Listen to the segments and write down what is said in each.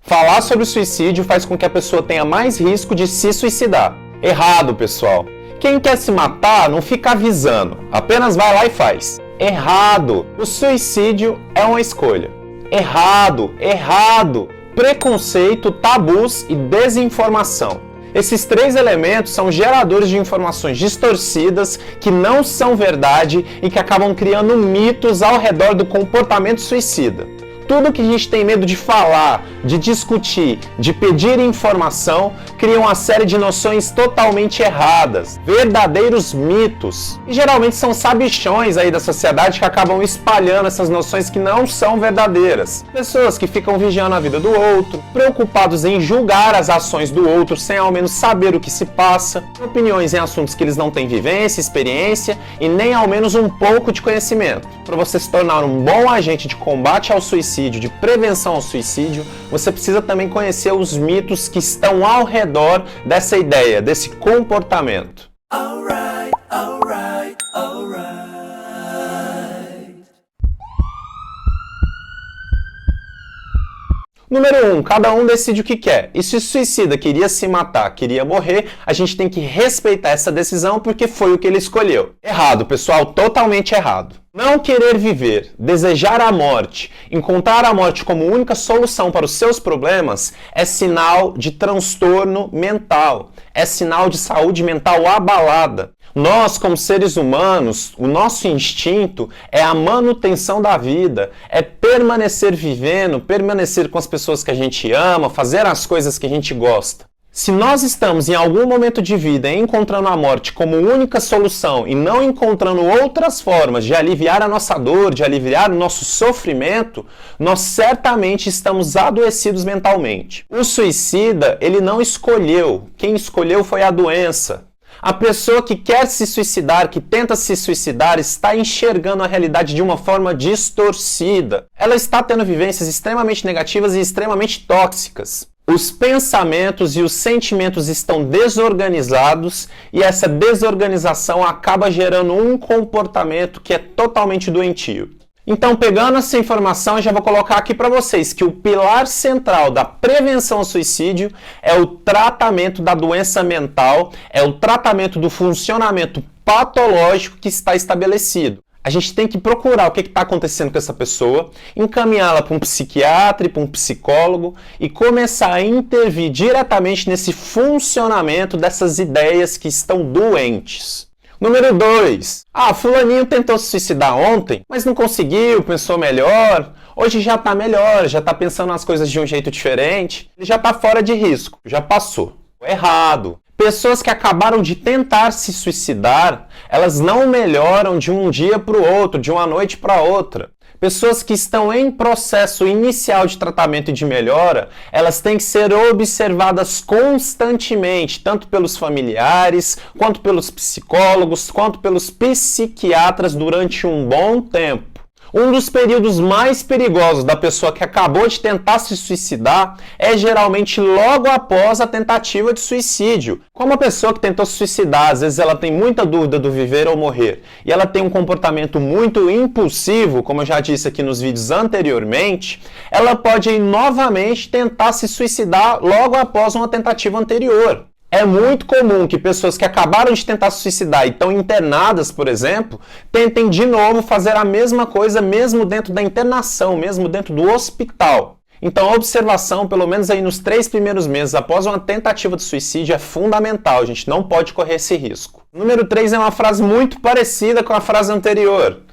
Falar sobre suicídio faz com que a pessoa tenha mais risco de se suicidar. Errado, pessoal. Quem quer se matar não fica avisando, apenas vai lá e faz. Errado. O suicídio é uma escolha. Errado, errado. Preconceito, tabus e desinformação. Esses três elementos são geradores de informações distorcidas que não são verdade e que acabam criando mitos ao redor do comportamento suicida. Tudo que a gente tem medo de falar, de discutir, de pedir informação, cria uma série de noções totalmente erradas, verdadeiros mitos. E geralmente são sabichões aí da sociedade que acabam espalhando essas noções que não são verdadeiras. Pessoas que ficam vigiando a vida do outro, preocupados em julgar as ações do outro sem ao menos saber o que se passa, opiniões em assuntos que eles não têm vivência, experiência e nem ao menos um pouco de conhecimento. Para você se tornar um bom agente de combate ao suicídio, de prevenção ao suicídio, você precisa também conhecer os mitos que estão ao redor dessa ideia, desse comportamento. Alright, alright, alright. Número 1, cada um decide o que quer. E se o suicida queria se matar, queria morrer, a gente tem que respeitar essa decisão porque foi o que ele escolheu. Errado, pessoal, totalmente errado. Não querer viver, desejar a morte, encontrar a morte como única solução para os seus problemas é sinal de transtorno mental, é sinal de saúde mental abalada. Nós, como seres humanos, o nosso instinto é a manutenção da vida, é permanecer vivendo, permanecer com as pessoas que a gente ama, fazer as coisas que a gente gosta. Se nós estamos em algum momento de vida encontrando a morte como única solução e não encontrando outras formas de aliviar a nossa dor, de aliviar o nosso sofrimento, nós certamente estamos adoecidos mentalmente. O suicida, ele não escolheu, quem escolheu foi a doença. A pessoa que quer se suicidar, que tenta se suicidar, está enxergando a realidade de uma forma distorcida. Ela está tendo vivências extremamente negativas e extremamente tóxicas. Os pensamentos e os sentimentos estão desorganizados e essa desorganização acaba gerando um comportamento que é totalmente doentio. Então, pegando essa informação, eu já vou colocar aqui para vocês que o pilar central da prevenção ao suicídio é o tratamento da doença mental, é o tratamento do funcionamento patológico que está estabelecido. A gente tem que procurar o que está acontecendo com essa pessoa, encaminhá-la para um psiquiatra e para um psicólogo e começar a intervir diretamente nesse funcionamento dessas ideias que estão doentes. Número 2. Fulaninho tentou se suicidar ontem, mas não conseguiu, pensou melhor. Hoje já está melhor, já está pensando nas coisas de um jeito diferente. Ele já está fora de risco, já passou. Errado. Pessoas que acabaram de tentar se suicidar, elas não melhoram de um dia para o outro, de uma noite para outra. Pessoas que estão em processo inicial de tratamento e de melhora, elas têm que ser observadas constantemente, tanto pelos familiares, quanto pelos psicólogos, quanto pelos psiquiatras durante um bom tempo. Um dos períodos mais perigosos da pessoa que acabou de tentar se suicidar é geralmente logo após a tentativa de suicídio. Como a pessoa que tentou se suicidar, às vezes ela tem muita dúvida do viver ou morrer, e ela tem um comportamento muito impulsivo, como eu já disse aqui nos vídeos anteriormente, ela pode ir novamente tentar se suicidar logo após uma tentativa anterior. É muito comum que pessoas que acabaram de tentar se suicidar e estão internadas, por exemplo, tentem de novo fazer a mesma coisa mesmo dentro da internação, mesmo dentro do hospital. Então a observação, pelo menos aí nos 3 primeiros meses após uma tentativa de suicídio, é fundamental, a gente não pode correr esse risco. Número 3 é uma frase muito parecida com a frase anterior.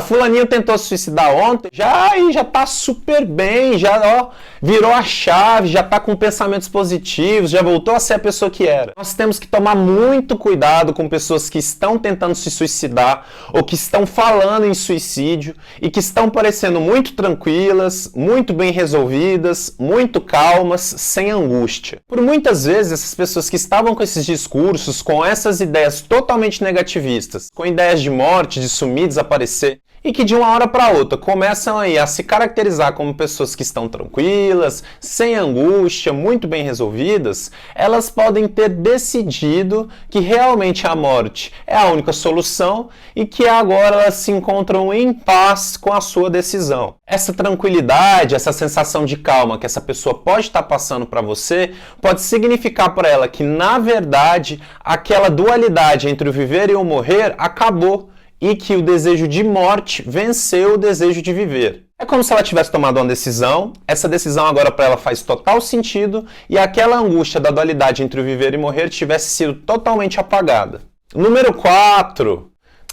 Fulaninho tentou se suicidar ontem, já tá super bem, já virou a chave, já tá com pensamentos positivos, já voltou a ser a pessoa que era. Nós temos que tomar muito cuidado com pessoas que estão tentando se suicidar ou que estão falando em suicídio e que estão parecendo muito tranquilas, muito bem resolvidas, muito calmas, sem angústia. Por muitas vezes, essas pessoas que estavam com esses discursos, com essas ideias totalmente negativistas, com ideias de morte, de sumir, desaparecer, desaparecer, e que de uma hora para outra começam aí a se caracterizar como pessoas que estão tranquilas, sem angústia, muito bem resolvidas, elas podem ter decidido que realmente a morte é a única solução e que agora elas se encontram em paz com a sua decisão. Essa tranquilidade, essa sensação de calma que essa pessoa pode estar passando para você, pode significar para ela que, na verdade, aquela dualidade entre o viver e o morrer acabou, e que o desejo de morte venceu o desejo de viver. É como se ela tivesse tomado uma decisão, essa decisão agora para ela faz total sentido, e aquela angústia da dualidade entre o viver e morrer tivesse sido totalmente apagada. Número 4.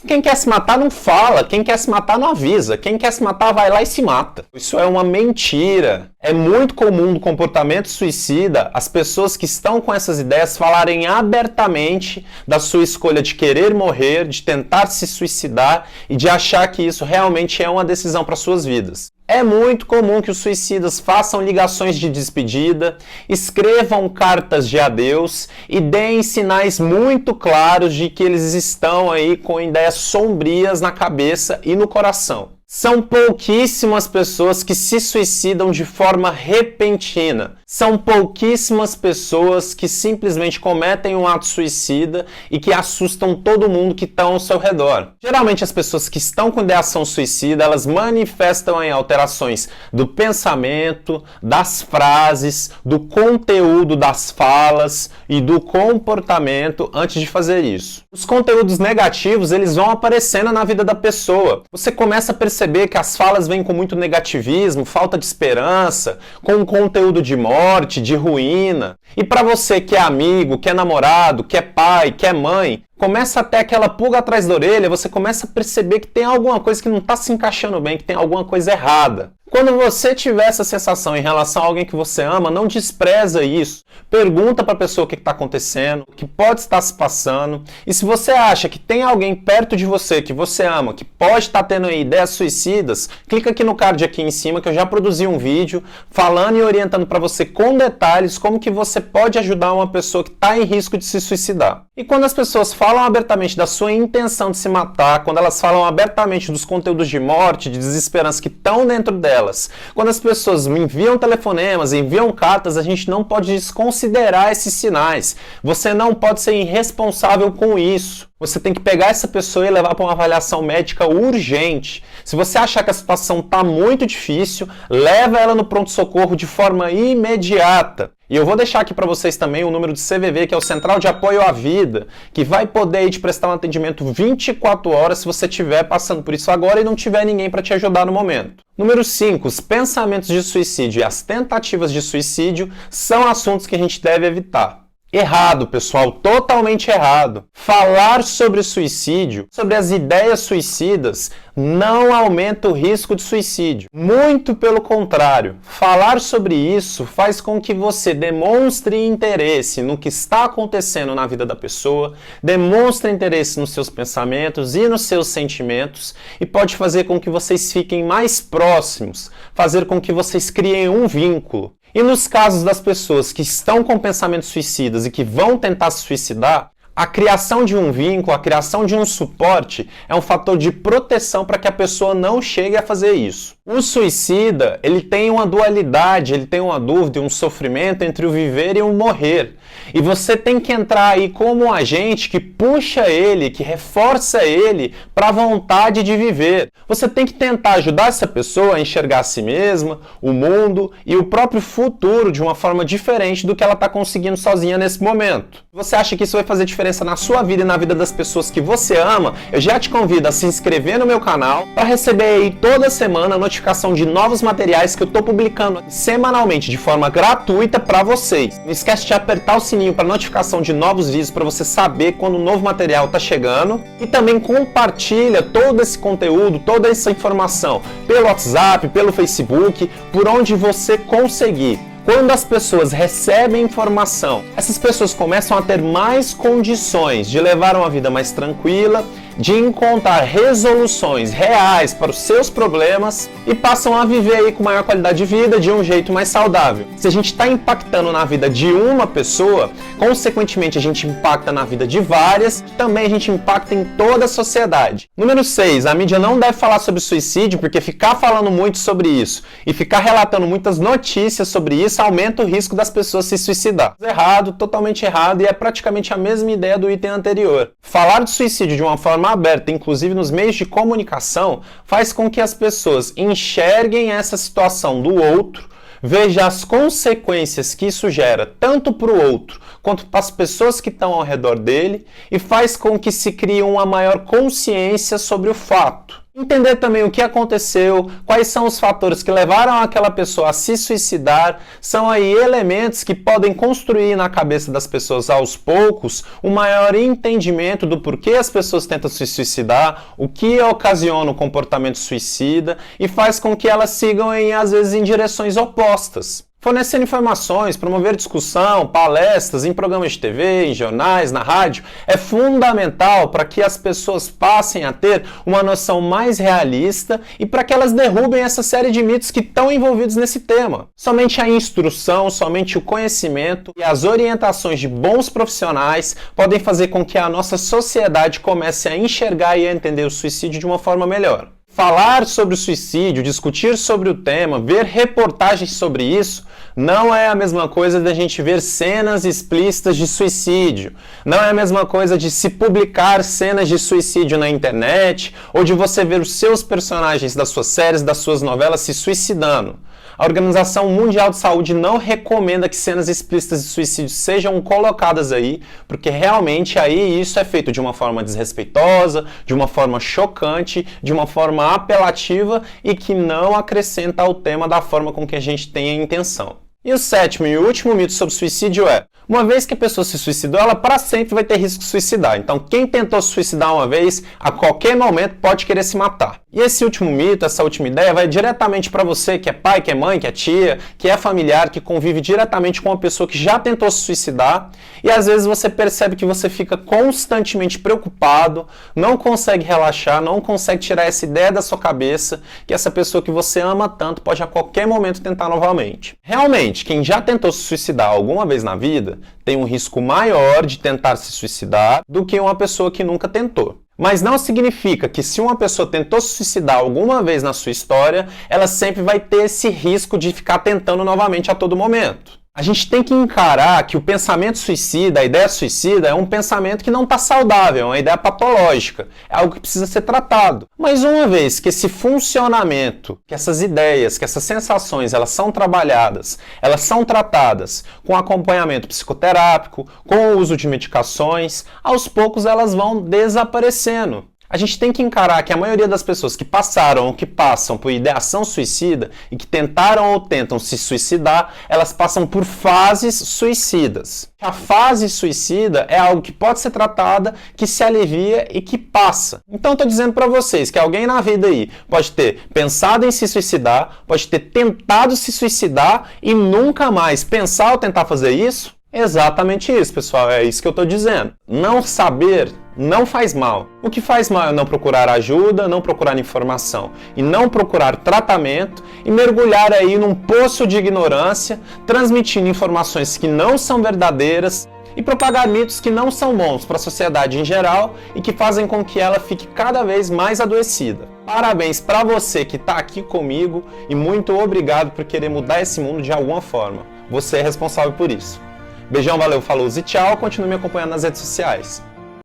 Quem quer se matar não fala, quem quer se matar não avisa, quem quer se matar vai lá e se mata. Isso é uma mentira. É muito comum no comportamento suicida as pessoas que estão com essas ideias falarem abertamente da sua escolha de querer morrer, de tentar se suicidar e de achar que isso realmente é uma decisão para suas vidas. É muito comum que os suicidas façam ligações de despedida, escrevam cartas de adeus e deem sinais muito claros de que eles estão aí com ideias sombrias na cabeça e no coração. São pouquíssimas pessoas que se suicidam de forma repentina. São pouquíssimas pessoas que simplesmente cometem um ato suicida e que assustam todo mundo que está ao seu redor. Geralmente as pessoas que estão com ideação suicida, elas manifestam em alterações do pensamento, das frases, do conteúdo das falas e do comportamento antes de fazer isso. Os conteúdos negativos, eles vão aparecendo na vida da pessoa. Você começa a perceber que as falas vêm com muito negativismo, falta de esperança, com um conteúdo de morte, de ruína. E para você que é amigo, que é namorado, que é pai, que é mãe, começa até aquela pulga atrás da orelha, você começa a perceber que tem alguma coisa que não está se encaixando bem, que tem alguma coisa errada. Quando você tiver essa sensação em relação a alguém que você ama, não despreza isso. Pergunta para a pessoa o que está acontecendo, o que pode estar se passando. E se você acha que tem alguém perto de você, que você ama, que pode estar tendo ideias suicidas, clica aqui no card aqui em cima que eu já produzi um vídeo falando e orientando para você com detalhes como que você pode ajudar uma pessoa que está em risco de se suicidar. E quando as pessoas falam abertamente da sua intenção de se matar, quando elas falam abertamente dos conteúdos de morte, de desesperança que estão dentro delas, quando as pessoas enviam telefonemas, enviam cartas, a gente não pode desconsiderar esses sinais. Você não pode ser irresponsável com isso. Você tem que pegar essa pessoa e levar para uma avaliação médica urgente. Se você achar que a situação está muito difícil, leva ela no pronto-socorro de forma imediata. E eu vou deixar aqui para vocês também o número de CVV, que é o Central de Apoio à Vida, que vai poder te prestar um atendimento 24 horas se você estiver passando por isso agora e não tiver ninguém para te ajudar no momento. Número 5, os pensamentos de suicídio e as tentativas de suicídio são assuntos que a gente deve evitar. Errado, pessoal, totalmente errado. Falar sobre suicídio, sobre as ideias suicidas, não aumenta o risco de suicídio. Muito pelo contrário, falar sobre isso faz com que você demonstre interesse no que está acontecendo na vida da pessoa, demonstre interesse nos seus pensamentos e nos seus sentimentos e pode fazer com que vocês fiquem mais próximos, fazer com que vocês criem um vínculo. E nos casos das pessoas que estão com pensamentos suicidas e que vão tentar se suicidar, a criação de um vínculo, a criação de um suporte é um fator de proteção para que a pessoa não chegue a fazer isso. O suicida, ele tem uma dualidade, ele tem uma dúvida, um sofrimento entre o viver e o morrer. E você tem que entrar aí como um agente que puxa ele, que reforça ele para a vontade de viver. Você tem que tentar ajudar essa pessoa a enxergar a si mesma, o mundo e o próprio futuro de uma forma diferente do que ela está conseguindo sozinha nesse momento. Você acha que isso vai fazer diferença na sua vida e na vida das pessoas que você ama? Eu já te convido a se inscrever no meu canal para receber aí toda semana a notificação de novos materiais que eu estou publicando semanalmente de forma gratuita para vocês. Não esquece de apertar o sininho para notificação de novos vídeos para você saber quando o novo material está chegando e também compartilha todo esse conteúdo, toda essa informação pelo WhatsApp, pelo Facebook, por onde você conseguir. Quando as pessoas recebem informação, essas pessoas começam a ter mais condições de levar uma vida mais tranquila, de encontrar resoluções reais para os seus problemas e passam a viver aí com maior qualidade de vida de um jeito mais saudável. Se a gente está impactando na vida de uma pessoa, consequentemente a gente impacta na vida de várias, também a gente impacta em toda a sociedade. Número 6, a mídia não deve falar sobre suicídio porque ficar falando muito sobre isso e ficar relatando muitas notícias sobre isso aumenta o risco das pessoas se suicidar. Errado, totalmente errado, e é praticamente a mesma ideia do item anterior. Falar de suicídio de uma forma aberta, inclusive nos meios de comunicação, faz com que as pessoas enxerguem essa situação do outro, veja as consequências que isso gera tanto para o outro quanto para as pessoas que estão ao redor dele e faz com que se crie uma maior consciência sobre o fato. Entender também o que aconteceu, quais são os fatores que levaram aquela pessoa a se suicidar, são aí elementos que podem construir na cabeça das pessoas aos poucos um maior entendimento do porquê as pessoas tentam se suicidar, o que ocasiona o comportamento suicida e faz com que elas sigam às vezes em direções opostas. Fornecendo informações, promover discussão, palestras em programas de TV, em jornais, na rádio, é fundamental para que as pessoas passem a ter uma noção mais realista e para que elas derrubem essa série de mitos que estão envolvidos nesse tema. Somente a instrução, somente o conhecimento e as orientações de bons profissionais podem fazer com que a nossa sociedade comece a enxergar e a entender o suicídio de uma forma melhor. Falar sobre o suicídio, discutir sobre o tema, ver reportagens sobre isso, não é a mesma coisa da gente ver cenas explícitas de suicídio. Não é a mesma coisa de se publicar cenas de suicídio na internet ou de você ver os seus personagens das suas séries, das suas novelas se suicidando. A Organização Mundial de Saúde não recomenda que cenas explícitas de suicídio sejam colocadas aí, porque realmente aí isso é feito de uma forma desrespeitosa, de uma forma chocante, de uma forma apelativa e que não acrescenta ao tema da forma com que a gente tem a intenção. E o sétimo e último mito sobre suicídio é: uma vez que a pessoa se suicidou, ela para sempre vai ter risco de suicidar. Então, quem tentou se suicidar uma vez, a qualquer momento pode querer se matar. E esse último mito, essa última ideia, vai diretamente para você que é pai, que é mãe, que é tia, que é familiar, que convive diretamente com uma pessoa que já tentou se suicidar. E às vezes você percebe que você fica constantemente preocupado, não consegue relaxar, não consegue tirar essa ideia da sua cabeça, que essa pessoa que você ama tanto pode a qualquer momento tentar novamente. Realmente, quem já tentou se suicidar alguma vez na vida tem um risco maior de tentar se suicidar do que uma pessoa que nunca tentou. Mas não significa que se uma pessoa tentou se suicidar alguma vez na sua história, ela sempre vai ter esse risco de ficar tentando novamente a todo momento. A gente tem que encarar que o pensamento suicida, a ideia suicida, é um pensamento que não está saudável, é uma ideia patológica, é algo que precisa ser tratado. Mas uma vez que esse funcionamento, que essas ideias, que essas sensações, elas são trabalhadas, elas são tratadas com acompanhamento psicoterápico, com o uso de medicações, aos poucos elas vão desaparecendo. A gente tem que encarar que a maioria das pessoas que passaram ou que passam por ideação suicida e que tentaram ou tentam se suicidar, elas passam por fases suicidas. A fase suicida é algo que pode ser tratada, que se alivia e que passa. Então eu estou dizendo para vocês que alguém na vida aí pode ter pensado em se suicidar, pode ter tentado se suicidar e nunca mais pensar ou tentar fazer isso. Exatamente isso, pessoal, é isso que eu estou dizendo. Não saber não faz mal. O que faz mal é não procurar ajuda, não procurar informação e não procurar tratamento e mergulhar aí num poço de ignorância, transmitindo informações que não são verdadeiras e propagar mitos que não são bons para a sociedade em geral e que fazem com que ela fique cada vez mais adoecida. Parabéns para você que está aqui comigo e muito obrigado por querer mudar esse mundo de alguma forma. Você é responsável por isso. Beijão, valeu, falou e tchau. Continue me acompanhando nas redes sociais.